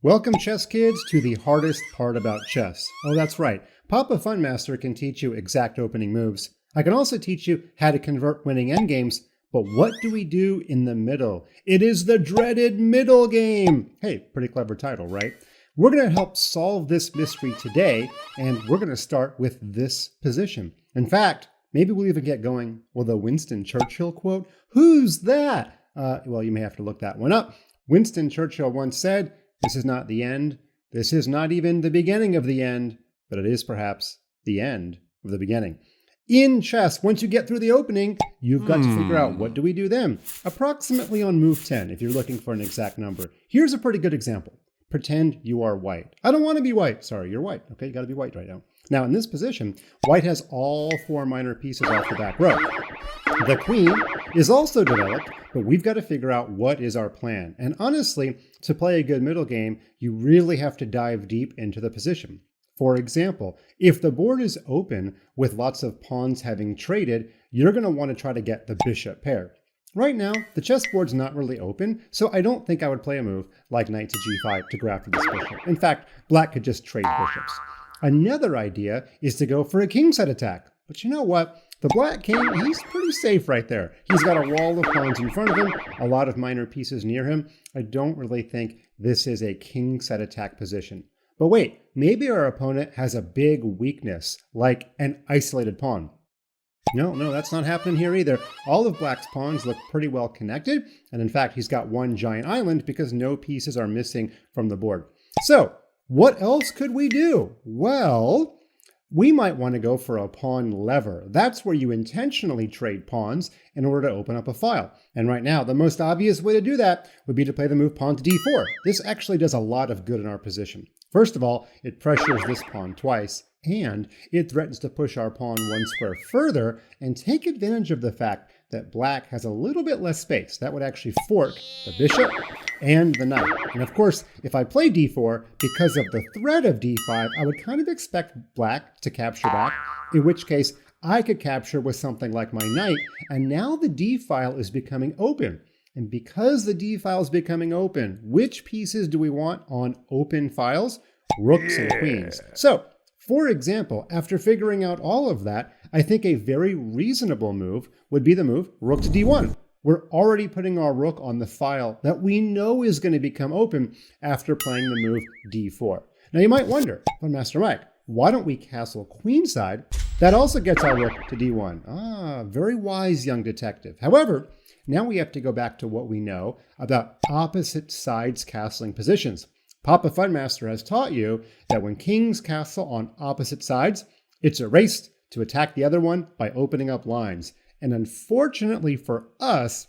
Welcome, chess kids, to the hardest part about chess. Oh, that's right. Papa Funmaster can teach you exact opening moves. I can also teach you how to convert winning endgames. But what do we do in the middle? It is the dreaded middle game. Hey, pretty clever title, right? We're going to help solve this mystery today, and we're going to start with this position. In fact, maybe we'll even get going with a Winston Churchill quote. Who's that? Well, you may have to look that one up. Winston Churchill once said, "This is not the end. This is not even the beginning of the end, but it is perhaps the end of the beginning." In chess, once you get through the opening, you've got to figure out what do we do then. Approximately on move 10, if you're looking for an exact number. Here's a pretty good example. Pretend you are white. I don't want to be white. Sorry, you're white. Okay, you got to be white right now. Now, in this position, white has all four minor pieces off the back row. The queen is also developed, but we've got to figure out what is our plan. And honestly, to play a good middle game, you really have to dive deep into the position. For example, if the board is open with lots of pawns having traded, you're going to want to try to get the bishop pair. Right now, the chessboard's not really open, so I don't think I would play a move like knight to g5 to go after this bishop. In fact, black could just trade bishops. Another idea is to go for a kingside attack. But you know what? The black king, he's pretty safe right there. He's got a wall of pawns in front of him, a lot of minor pieces near him. I don't really think this is a kingside attack position. But wait, maybe our opponent has a big weakness, like an isolated pawn. No, that's not happening here either. All of black's pawns look pretty well connected, and in fact, he's got one giant island because no pieces are missing from the board. So, what else could we do? Well, we might want to go for a pawn lever. That's where you intentionally trade pawns in order to open up a file. And right now, the most obvious way to do that would be to play the move pawn to d4. This actually does a lot of good in our position. First of all, it pressures this pawn twice, and it threatens to push our pawn one square further and take advantage of the fact that black has a little bit less space. That would actually fork the bishop and the knight. And of course, if I play d4, because of the threat of d5, I would kind of expect black to capture back, in which case I could capture with something like my knight, and now the d file is becoming open. And because the d file is becoming open, which pieces do we want on open files? Rooks and queens. So, for example, after figuring out all of that, I think a very reasonable move would be the move rook to d1. We're already putting our rook on the file that we know is going to become open after playing the move d4. Now you might wonder, Master Mike, why don't we castle queenside? That also gets our rook to d1. Ah, very wise young detective. However, now we have to go back to what we know about opposite sides castling positions. Papa Funmaster has taught you that when kings castle on opposite sides, it's a race to attack the other one by opening up lines. And unfortunately for us,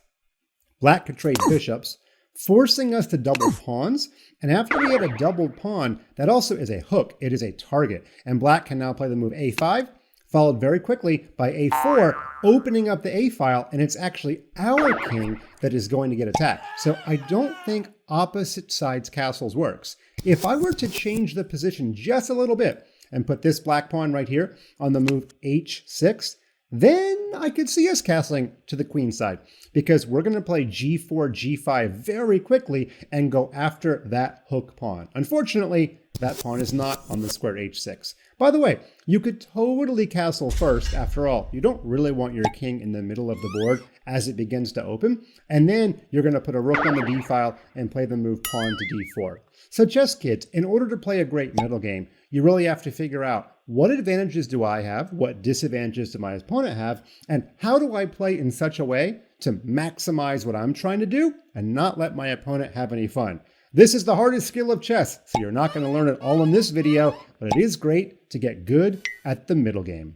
black could trade bishops, forcing us to double pawns. And after we had a doubled pawn, that also is a hook. It is a target. And black can now play the move a5, followed very quickly by a4, opening up the a file, and it's actually our king that is going to get attacked. So I don't think opposite sides castles works. If I were to change the position just a little bit and put this black pawn right here on the move h6, then I could see us castling to the queen side, because we're going to play g4, g5 very quickly and go after that hook pawn. Unfortunately, that pawn is not on the square h6. By the way, you could totally castle first. After all, you don't really want your king in the middle of the board as it begins to open. And then you're going to put a rook on the d file and play the move pawn to d4. So chess kids, in order to play a great middle game, you really have to figure out what advantages do I have, what disadvantages do my opponent have, and how do I play in such a way to maximize what I'm trying to do and not let my opponent have any fun. This is the hardest skill of chess, so you're not going to learn it all in this video, but it is great to get good at the middle game.